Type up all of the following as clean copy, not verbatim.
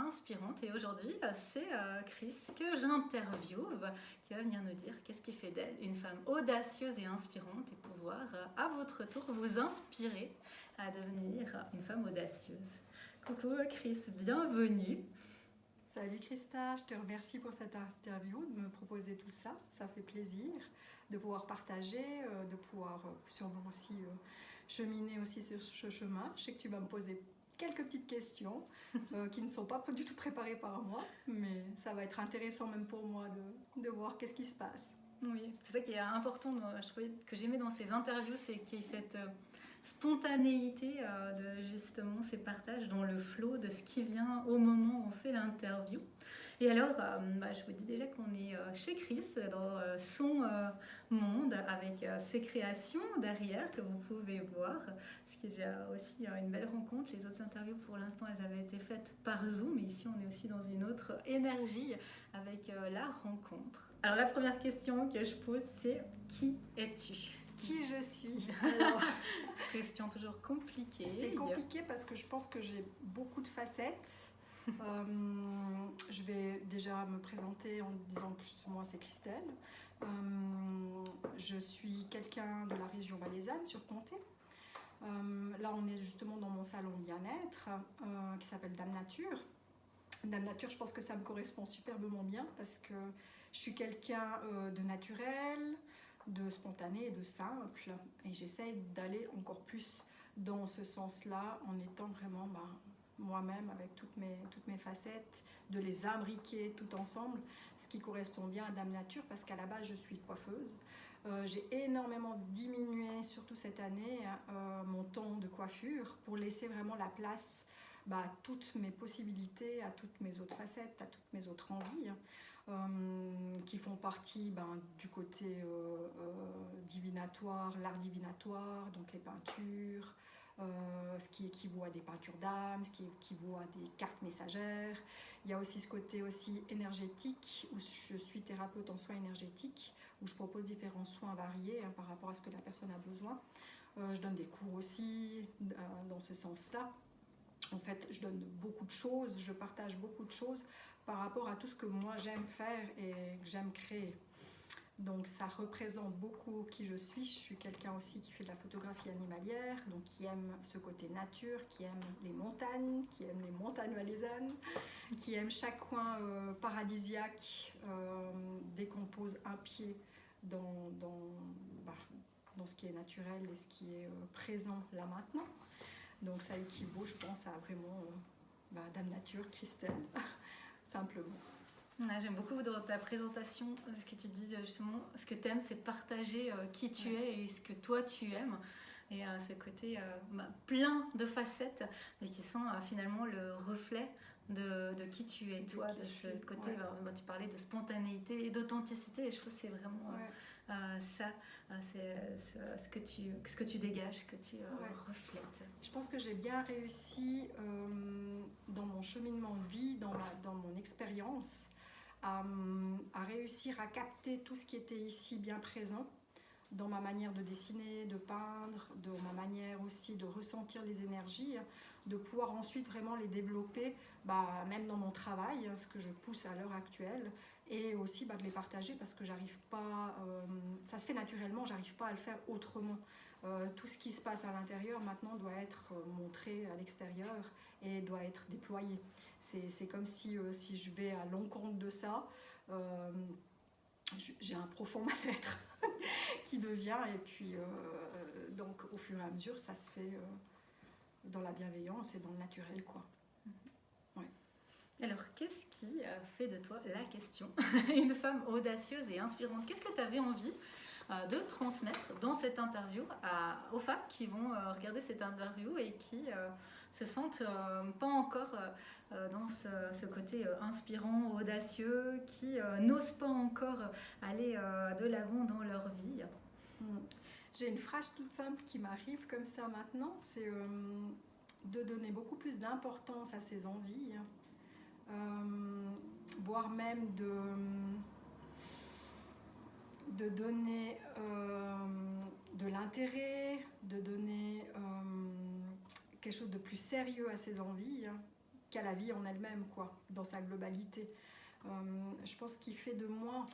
inspirante. Et aujourd'hui, c'est Chris que j'interviewe qui va venir nous dire qu'est-ce qui fait d'elle une femme audacieuse et inspirante et pouvoir à votre tour vous inspirer à devenir une femme audacieuse. Coucou Chris, bienvenue. Salut Christa, je te remercie pour cette interview, de me proposer tout ça. Ça fait plaisir de pouvoir partager, de pouvoir sûrement aussi cheminer aussi sur ce chemin. Je sais que tu vas me poser quelques petites questions qui ne sont pas du tout préparées par moi, mais ça va être intéressant même pour moi de voir qu'est-ce qui se passe. Oui, c'est ça qui est important, je trouvais, que j'aimais dans ces interviews, c'est qu'il y ait cette spontanéité de justement ces partages dans le flow de ce qui vient au moment où on fait l'interview. Et alors, je vous dis déjà qu'on est chez Chris, dans son monde, avec ses créations derrière que vous pouvez voir, ce qui est déjà aussi une belle rencontre. Les autres interviews, pour l'instant, elles avaient été faites par Zoom, et ici, on est aussi dans une autre énergie avec la rencontre. Alors, la première question que je pose, c'est qui es-tu ? Qui je suis? Alors, question toujours compliquée. C'est compliqué parce que je pense que j'ai beaucoup de facettes. Je vais déjà me présenter en disant que moi c'est Christelle. Je suis quelqu'un de la région valaisanne sur Comté. Là on est justement dans mon salon bien-être qui s'appelle Dame Nature. Dame Nature, je pense que ça me correspond superbement bien parce que je suis quelqu'un de naturel, de spontané et de simple, et j'essaye d'aller encore plus dans ce sens-là en étant vraiment moi-même avec toutes mes facettes, de les imbriquer tout ensemble, ce qui correspond bien à Dame Nature parce qu'à la base je suis coiffeuse. J'ai énormément diminué, surtout cette année, mon temps de coiffure pour laisser vraiment la place à toutes mes possibilités, à toutes mes autres facettes, à toutes mes autres envies qui font partie du côté divinatoire, l'art divinatoire, donc les peintures, ce qui équivaut à des peintures d'âme, ce qui équivaut à des cartes messagères. Il y a aussi ce côté aussi énergétique où je suis thérapeute en soins énergétiques, où je propose différents soins variés par rapport à ce que la personne a besoin. Je donne des cours aussi dans ce sens-là. En fait, je donne beaucoup de choses, je partage beaucoup de choses par rapport à tout ce que moi j'aime faire et que j'aime créer. Donc ça représente beaucoup qui je suis. Je suis quelqu'un aussi qui fait de la photographie animalière, donc qui aime ce côté nature, qui aime les montagnes valaisannes, qui aime chaque coin paradisiaque dès qu'on pose un pied dans ce qui est naturel et ce qui est présent là maintenant. Donc ça équivaut, je pense, à vraiment Dame Nature, Christelle, simplement. J'aime beaucoup dans ta présentation ce que tu dis justement, ce que tu aimes, c'est partager qui tu es et ce que toi tu aimes. Et ce côté plein de facettes, mais qui sont finalement le reflet de qui tu es, toi, de ce côté, tu parlais de spontanéité et d'authenticité, et je trouve que c'est vraiment ça, c'est ce que tu dégages, que tu reflètes. Je pense que j'ai bien réussi dans mon cheminement de vie, dans mon expérience, à réussir à capter tout ce qui était ici bien présent, dans ma manière de dessiner, de peindre, de ma manière aussi de ressentir les énergies, de pouvoir ensuite vraiment les développer, même dans mon travail, ce que je pousse à l'heure actuelle, et aussi de les partager parce que j'arrive pas, ça se fait naturellement, j'arrive pas à le faire autrement. Tout ce qui se passe à l'intérieur maintenant doit être montré à l'extérieur et doit être déployé. C'est comme si je vais à l'encontre de ça, j'ai un profond mal-être qui devient, et puis donc au fur et à mesure ça se fait dans la bienveillance et dans le naturel, quoi. Ouais. Alors qu'est-ce qui fait de toi la question une femme audacieuse et inspirante? Qu'est-ce que tu avais envie de transmettre dans cette interview aux femmes qui vont regarder cette interview et qui se sentent pas encore dans ce côté inspirant, audacieux, qui n'osent pas encore aller de l'avant dans leur vie? J'ai une phrase toute simple qui m'arrive comme ça maintenant, c'est de donner beaucoup plus d'importance à ses envies, voire même de donner de l'intérêt, de donner quelque chose de plus sérieux à ses envies, qu'à la vie en elle-même, quoi, dans sa globalité. Je pense qu'il fait de moi,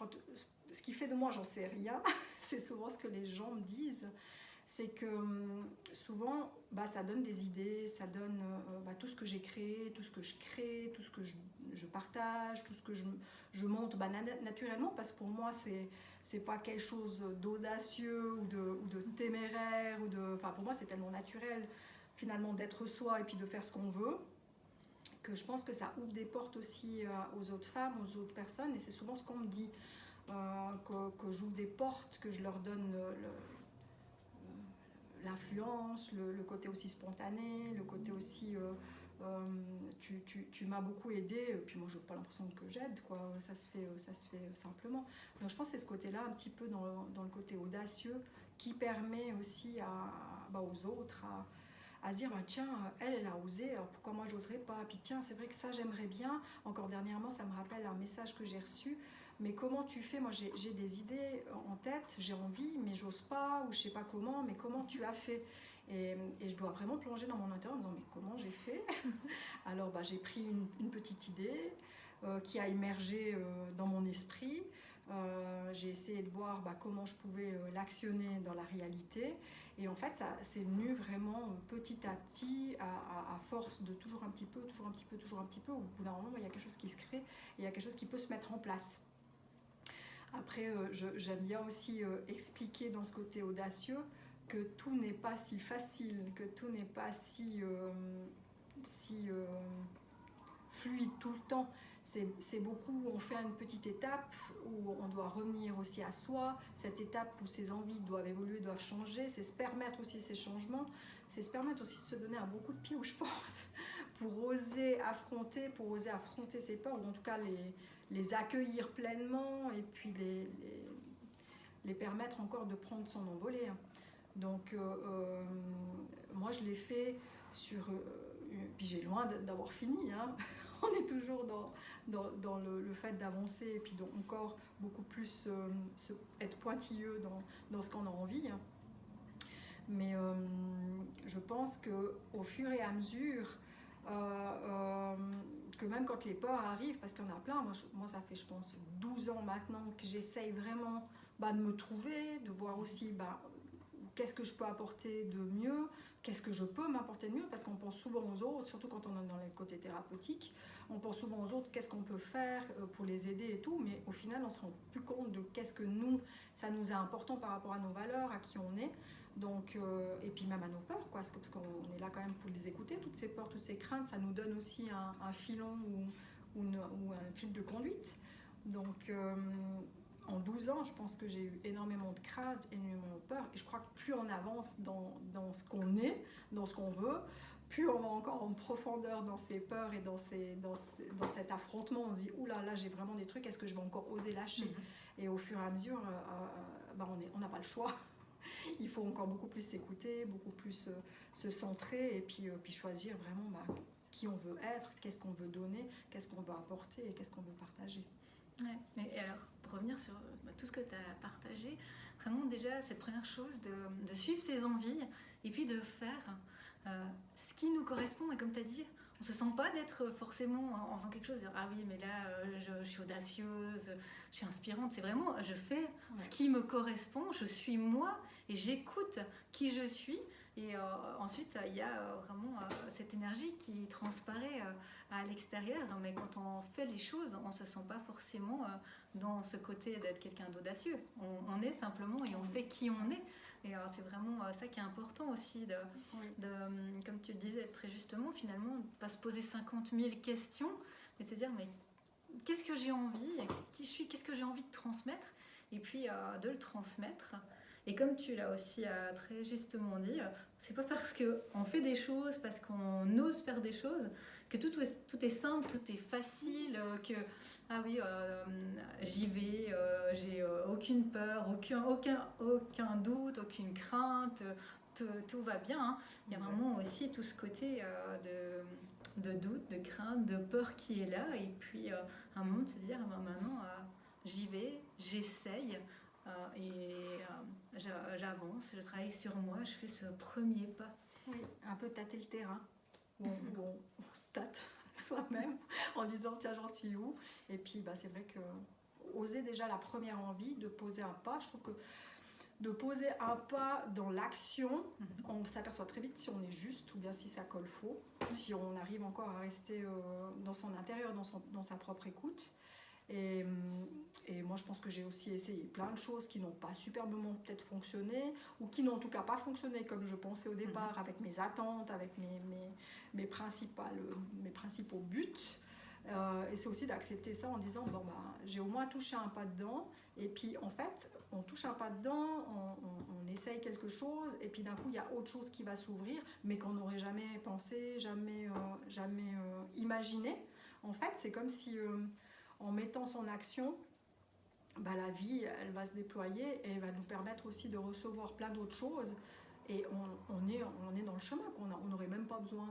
ce qui fait de moi, j'en sais rien, c'est souvent ce que les gens me disent, c'est que souvent, ça donne des idées, ça donne tout ce que j'ai créé, tout ce que je crée, tout ce que je partage, tout ce que je monte naturellement, parce que pour moi, c'est pas quelque chose d'audacieux ou de téméraire, pour moi, c'est tellement naturel, finalement, d'être soi et puis de faire ce qu'on veut, que je pense que ça ouvre des portes aussi aux autres femmes, aux autres personnes, et c'est souvent ce qu'on me dit, que j'ouvre des portes, que je leur donne l'influence, le côté aussi spontané, le côté aussi tu m'as beaucoup aidé, puis moi je n'ai pas l'impression que j'aide, quoi. Ça se fait simplement. Donc je pense que c'est ce côté-là, un petit peu dans le côté audacieux, qui permet aussi aux autres à se dire tiens, elle a osé, alors pourquoi moi j'oserais pas, puis tiens, c'est vrai que ça j'aimerais bien. Encore dernièrement, ça me rappelle un message que j'ai reçu, mais comment tu fais, moi j'ai des idées en tête, j'ai envie mais j'ose pas, ou je sais pas comment, mais comment tu as fait? Et je dois vraiment plonger dans mon intérieur en me disant mais comment j'ai fait? Alors j'ai pris une petite idée qui a émergé dans mon esprit. J'ai essayé de voir comment je pouvais l'actionner dans la réalité, et en fait ça c'est venu vraiment petit à petit, à force de toujours un petit peu, au bout d'un moment il y a quelque chose qui se crée, et il y a quelque chose qui peut se mettre en place. Après j'aime bien aussi expliquer dans ce côté audacieux que tout n'est pas si facile, que tout n'est pas si fluide tout le temps. C'est beaucoup, on fait une petite étape où on doit revenir aussi à soi, cette étape où ses envies doivent évoluer, doivent changer, c'est se permettre aussi ces changements, c'est se permettre aussi de se donner un bon coup de pied, je pense, pour oser affronter ses peurs, ou en tout cas les accueillir pleinement, et puis les permettre encore de prendre son envolée. Donc moi je l'ai fait sur... puis j'ai loin d'avoir fini, hein. On est toujours dans le fait d'avancer, et puis donc encore beaucoup plus être pointilleux dans ce qu'on a envie. Mais je pense qu'au fur et à mesure, que même quand les peurs arrivent, parce qu'il y en a plein, moi ça fait je pense 12 ans maintenant que j'essaye vraiment de me trouver, de voir aussi qu'est-ce que je peux apporter de mieux, qu'est-ce que je peux m'apporter de mieux, parce qu'on pense souvent aux autres, surtout quand on est dans les côtés thérapeutiques, on pense souvent aux autres, qu'est-ce qu'on peut faire pour les aider et tout, mais au final on se rend plus compte de qu'est-ce que ça nous est important par rapport à nos valeurs, à qui on est, donc, et puis même à nos peurs, quoi, parce qu'on est là quand même pour les écouter, toutes ces peurs, toutes ces craintes, ça nous donne aussi un filon ou un fil de conduite. Donc en 12 ans, je pense que j'ai eu énormément de craintes, énormément de peur, et je crois que plus on avance dans ce qu'on est, dans ce qu'on veut, plus on va encore en profondeur dans ces peurs et dans cet affrontement. On se dit oula, là j'ai vraiment des trucs, est-ce que je vais encore oser lâcher? Et au fur et à mesure, on n'a pas le choix. Il faut encore beaucoup plus s'écouter, beaucoup plus se centrer, et puis choisir vraiment qui on veut être, qu'est-ce qu'on veut donner, qu'est-ce qu'on veut apporter et qu'est-ce qu'on veut partager. Ouais. Et alors, pour revenir sur tout ce que tu as partagé, vraiment déjà cette première chose de suivre ses envies, et puis de faire ce qui nous correspond. Et comme tu as dit, on ne se sent pas d'être forcément en faisant quelque chose, dire ah oui mais là je suis audacieuse, je suis inspirante. C'est vraiment je fais ce qui me correspond, je suis moi et j'écoute qui je suis. Et ensuite, il y a vraiment cette énergie qui transparaît à l'extérieur. Mais quand on fait les choses, on ne se sent pas forcément dans ce côté d'être quelqu'un d'audacieux. On est simplement et on fait qui on est. Et c'est vraiment ça qui est important aussi, comme tu le disais très justement, finalement, de ne pas se poser 50 000 questions, mais de se dire mais qu'est-ce que j'ai envie, qui je suis, qu'est-ce que j'ai envie de transmettre, et puis de le transmettre. Et comme tu l'as aussi très justement dit, c'est pas parce qu'on fait des choses, parce qu'on ose faire des choses, que tout est simple, tout est facile, que ah oui, j'y vais, j'ai aucune peur, aucun doute, aucune crainte, tout va bien. Hein. Il y a vraiment aussi tout ce côté de doute, de crainte, de peur qui est là, et puis un moment de se dire maintenant j'y vais, j'essaye. J'avance, je travaille sur moi, je fais ce premier pas. Oui, un peu tâter le terrain. On se tâte soi-même en disant tiens j'en suis où. Et puis c'est vrai que oser déjà la première envie de poser un pas, je trouve que de poser un pas dans l'action, on s'aperçoit très vite si on est juste ou bien si ça colle faux, si on arrive encore à rester dans son intérieur, dans sa propre écoute. Et moi je pense que j'ai aussi essayé plein de choses qui n'ont pas superbement peut-être fonctionné, ou qui n'ont en tout cas pas fonctionné comme je pensais au départ, avec mes attentes, avec mes principaux buts. Et c'est aussi d'accepter ça en disant j'ai au moins touché un pas dedans, et puis en fait on touche un pas dedans, on essaye quelque chose, et puis d'un coup il y a autre chose qui va s'ouvrir, mais qu'on n'aurait jamais pensé, jamais imaginé. En fait c'est comme si en mettant son action, la vie elle va se déployer et elle va nous permettre aussi de recevoir plein d'autres choses, et on est dans le chemin, on n'aurait même pas besoin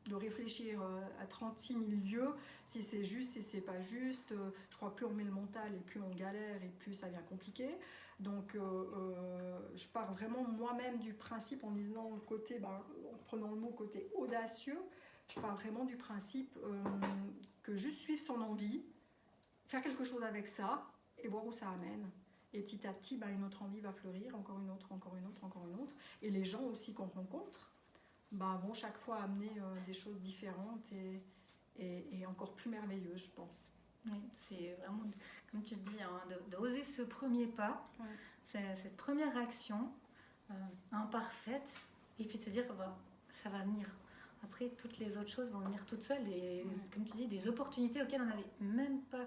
de réfléchir à 36 000 lieux, si c'est juste, si c'est pas juste. Je crois plus on met le mental et plus on galère et plus ça devient compliqué. Donc je pars vraiment moi-même du principe en disant le côté, en prenant le mot côté audacieux, je pars vraiment du principe que juste suivre son envie, faire quelque chose avec ça et voir où ça amène. Et petit à petit, une autre envie va fleurir, encore une autre, encore une autre, encore une autre. Et les gens aussi qu'on rencontre vont chaque fois amener des choses différentes et encore plus merveilleuses, je pense. Oui, c'est vraiment, comme tu le dis, d'oser ce premier pas, cette première action imparfaite, et puis de se dire ça va venir. Après, toutes les autres choses vont venir toutes seules, et comme tu dis, des opportunités auxquelles on n'avait même pas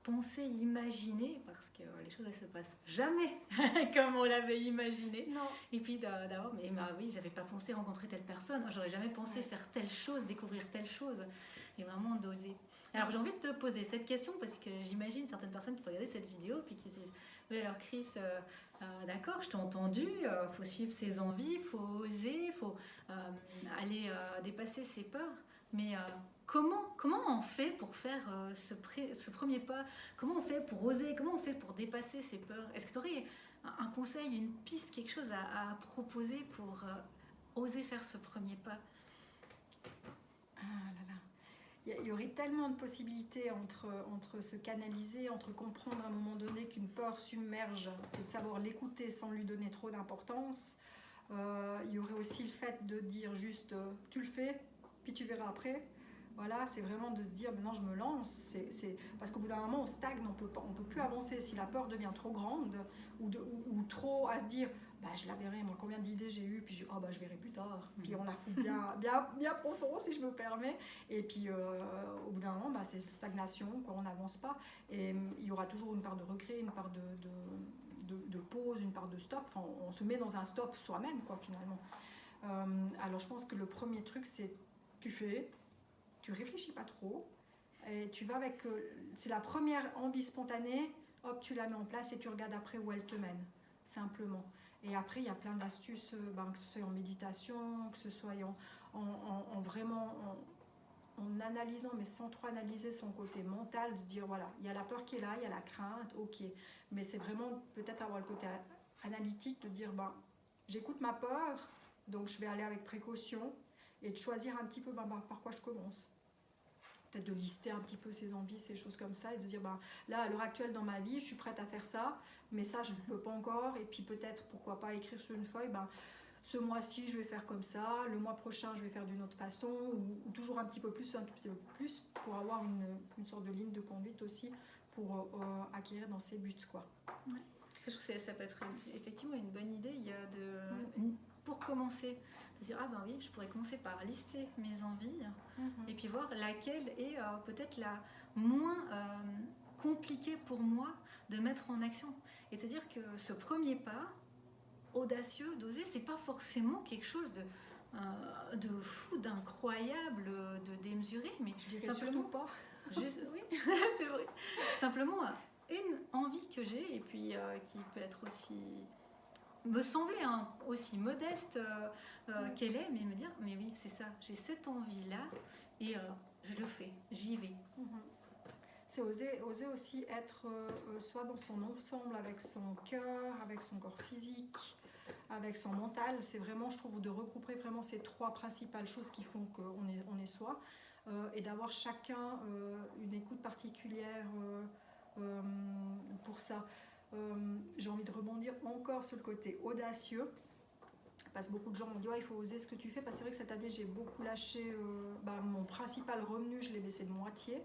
pensé, imaginé, parce que les choses elles se passent jamais comme on l'avait imaginé. Non. Et puis d'avoir, mais oui, j'avais pas pensé rencontrer telle personne, j'aurais jamais pensé faire telle chose, découvrir telle chose, et vraiment d'oser. Alors j'ai envie de te poser cette question, parce que j'imagine certaines personnes qui vont regarder cette vidéo puis qui se disent oui alors Chris, d'accord, je t'ai entendu, faut suivre ses envies, faut oser, faut aller dépasser ses peurs, mais comment on fait pour faire ce premier pas? Comment on fait pour oser? Comment on fait pour dépasser ses peurs? Est-ce que tu aurais un conseil, une piste, quelque chose à proposer pour oser faire ce premier pas? Ah là là. Il y aurait tellement de possibilités entre se canaliser, entre comprendre à un moment donné qu'une peur submerge et de savoir l'écouter sans lui donner trop d'importance. Il y aurait aussi le fait de dire juste tu le fais, puis tu verras après. Voilà, c'est vraiment de se dire maintenant je me lance. Parce qu'au bout d'un moment on stagne, on peut plus avancer. Si la peur devient trop grande ou trop à se dire je la verrai, moi combien d'idées j'ai eues, puis je verrai plus tard. Puis on la fout bien profond si je me permets. Et puis au bout d'un moment c'est stagnation, on n'avance pas. Et il y aura toujours une part de regret, une part de pause, une part de stop. Enfin, on se met dans un stop soi-même finalement. Alors je pense que le premier truc c'est tu fais, tu réfléchis pas trop, et tu vas avec c'est la première envie spontanée, hop tu la mets en place et tu regardes après où elle te mène, simplement. Et après il y a plein d'astuces, que ce soit en méditation, que ce soit en vraiment en analysant, mais sans trop analyser son côté mental, de se dire voilà, il y a la peur qui est là, il y a la crainte, ok, mais c'est vraiment peut-être avoir le côté analytique, de dire j'écoute ma peur, donc je vais aller avec précaution, et de choisir un petit peu par quoi je commence. Peut-être de lister un petit peu ses envies, ces choses comme ça, et de dire là à l'heure actuelle dans ma vie je suis prête à faire ça, mais ça je ne peux pas encore, et puis peut-être pourquoi pas écrire sur une feuille ce mois-ci je vais faire comme ça, le mois prochain je vais faire d'une autre façon, ou toujours un petit peu plus pour avoir une sorte de ligne de conduite aussi pour acquérir dans ses buts quoi. Ouais. Je trouve que ça peut être effectivement une bonne idée. Il y a pour commencer, de dire oui, je pourrais commencer par lister mes envies, et puis voir laquelle est peut-être la moins compliquée pour moi de mettre en action, et te dire que ce premier pas audacieux d'oser, c'est pas forcément quelque chose de fou, d'incroyable, de démesuré, mais je dirais simplement surtout pas. Juste, oui, c'est vrai. Simplement une envie que j'ai, et puis qui peut être aussi, me sembler aussi modeste qu'elle est, mais me dire mais oui c'est ça, j'ai cette envie là, et je le fais, j'y vais. C'est oser aussi être soit dans son ensemble, avec son cœur, avec son corps physique, avec son mental. C'est vraiment, je trouve, de regrouper vraiment ces trois principales choses qui font qu'on est soi. et d'avoir chacun une écoute particulière pour ça. J'ai envie de rebondir encore sur le côté audacieux. Parce que beaucoup de gens m'ont dit il faut oser ce que tu fais. Parce que c'est vrai que cette année j'ai beaucoup lâché mon principal revenu, je l'ai baissé de moitié.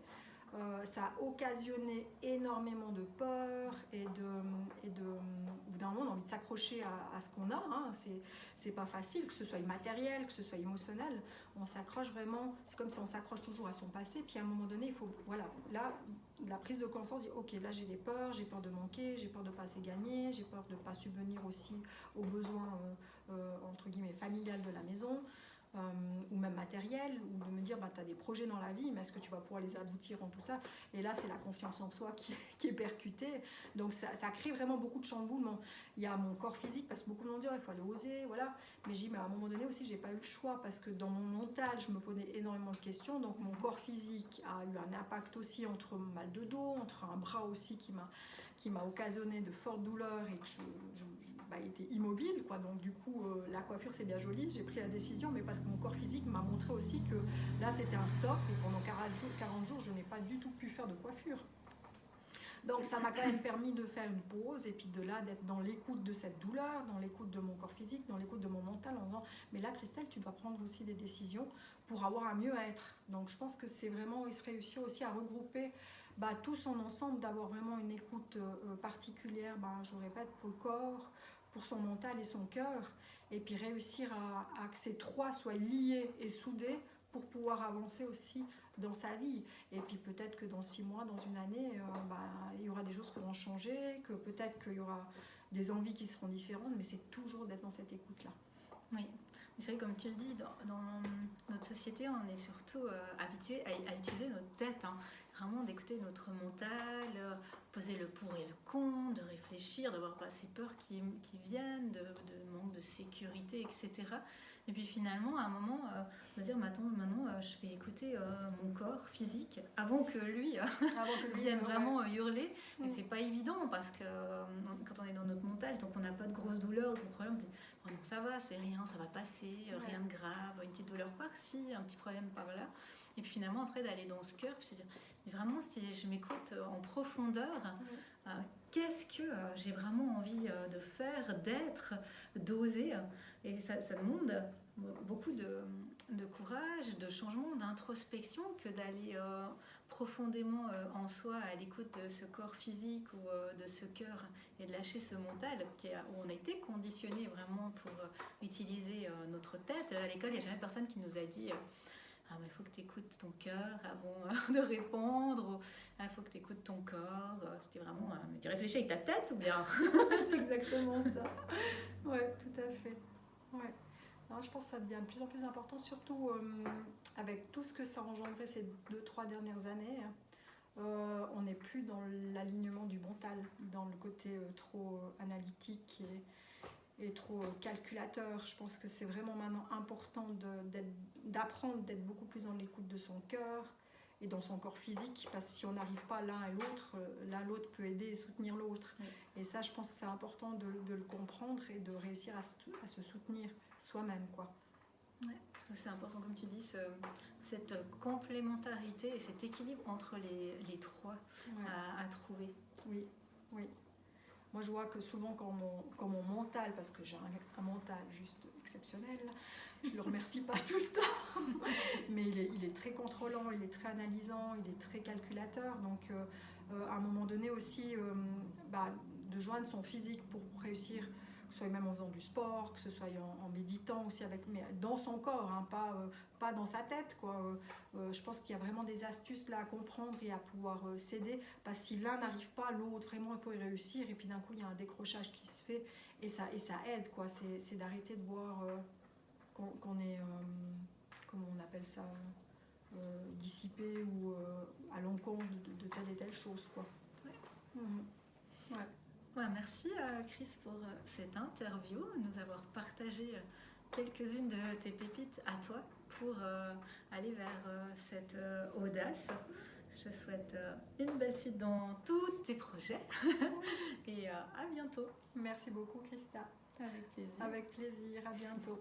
Ça a occasionné énormément de peur et au bout d'un moment on a envie de s'accrocher à ce qu'on a, hein. C'est pas facile, que ce soit matériel, que ce soit émotionnel, on s'accroche vraiment, c'est comme si on s'accroche toujours à son passé, puis à un moment donné il faut, voilà, là la prise de conscience dit ok, là j'ai des peurs, j'ai peur de manquer, j'ai peur de pas assez gagner, j'ai peur de pas subvenir aussi aux besoins entre guillemets familiales de la maison, ou même matériel, ou de me dire tu as des projets dans la vie, mais est-ce que tu vas pouvoir les aboutir en tout ça? Et là c'est la confiance en soi qui est percutée, donc ça crée vraiment beaucoup de chamboulements. Il y a mon corps physique, parce que beaucoup de monde dit il faut aller oser, voilà, mais j'ai dit mais à un moment donné aussi j'ai pas eu le choix, parce que dans mon mental je me posais énormément de questions, donc mon corps physique a eu un impact aussi, entre mal de dos, entre un bras aussi qui m'a occasionné de fortes douleurs et que je était immobile, quoi. Donc du coup la coiffure c'est bien joli, j'ai pris la décision, mais parce que mon corps physique m'a montré aussi que là c'était un stop, et pendant 40 jours je n'ai pas du tout pu faire de coiffure. Donc ça m'a quand même permis de faire une pause, et puis de là d'être dans l'écoute de cette douleur, dans l'écoute de mon corps physique, dans l'écoute de mon mental, en disant mais là Christelle tu dois prendre aussi des décisions pour avoir un mieux-être. Donc je pense que c'est vraiment réussir aussi à regrouper tous en ensemble, d'avoir vraiment une écoute particulière, je répète, pour le corps, pour son mental et son cœur, et puis réussir à que ces trois soient liés et soudés pour pouvoir avancer aussi dans sa vie. Et puis peut-être que dans 6 mois, dans une année, il y aura des choses qui vont changer, que peut-être qu'il y aura des envies qui seront différentes, mais c'est toujours d'être dans cette écoute-là. Oui, c'est vrai, comme tu le dis, dans notre société, on est surtout habitué à utiliser notre tête, hein. Vraiment d'écouter notre mental, poser le pour et le contre, de réfléchir, d'avoir pas ces peurs qui viennent, de manque de sécurité, etc. Et puis finalement, à un moment, de dire maintenant, je vais écouter mon corps physique avant que lui vienne vraiment hurler. Et c'est pas évident, parce que quand on est dans notre mental, donc on n'a pas de grosses douleurs, de gros problèmes, on dit non, ça va, c'est rien, ça va passer, rien de grave, une petite douleur par-ci, un petit problème par-là. Et puis finalement, après, d'aller dans ce cœur, puis se dire, mais vraiment, si je m'écoute en profondeur, qu'est-ce que j'ai vraiment envie de faire, d'être, d'oser. Et ça demande beaucoup de courage, de changement, d'introspection, que d'aller profondément en soi, à l'écoute de ce corps physique ou de ce cœur, et de lâcher ce mental où on a été conditionné vraiment pour utiliser notre tête. À l'école, il n'y a jamais personne qui nous a dit mais il faut que tu écoutes ton cœur avant de répondre, ou il faut que tu écoutes ton corps. C'était vraiment mais tu réfléchis avec ta tête ou bien? C'est exactement ça. Ouais, tout à fait. Ouais. Alors, je pense que ça devient de plus en plus important, surtout avec tout ce que ça a engendré ces 2-3 dernières années. On n'est plus dans l'alignement du mental, dans le côté trop analytique et trop calculateur. Je pense que c'est vraiment maintenant important d'apprendre d'être beaucoup plus dans l'écoute de son cœur et dans son corps physique, parce que si on n'arrive pas l'un et l'autre, l'autre peut aider et soutenir l'autre. Oui. Et ça, je pense que c'est important de le comprendre et de réussir à se soutenir soi-même, quoi. Ouais, c'est important, comme tu dis, cette complémentarité et cet équilibre entre les trois, ouais, à trouver. Oui, oui. Moi, je vois que souvent, quand mon mental, parce que j'ai un mental juste exceptionnel, je ne le remercie pas tout le temps, mais il est très contrôlant, il est très analysant, il est très calculateur. Donc, à un moment donné aussi, de joindre son physique pour réussir, que ce soit même en faisant du sport, que ce soit en méditant aussi, mais dans son corps, hein, pas dans sa tête, quoi. Je pense qu'il y a vraiment des astuces là à comprendre et à pouvoir s'aider, parce que si l'un n'arrive pas, l'autre vraiment peut y réussir, et puis d'un coup il y a un décrochage qui se fait, et ça aide, quoi. C'est d'arrêter de voir qu'on est, comment on appelle ça, dissipé ou à l'encontre de telle et telle chose, quoi. Ouais. Mmh. Ouais. Ouais, merci Chris pour cette interview, nous avoir partagé quelques-unes de tes pépites à toi pour aller vers cette audace. Je souhaite une belle suite dans tous tes projets et à bientôt. Merci beaucoup Christa. Avec plaisir. Avec plaisir, à bientôt.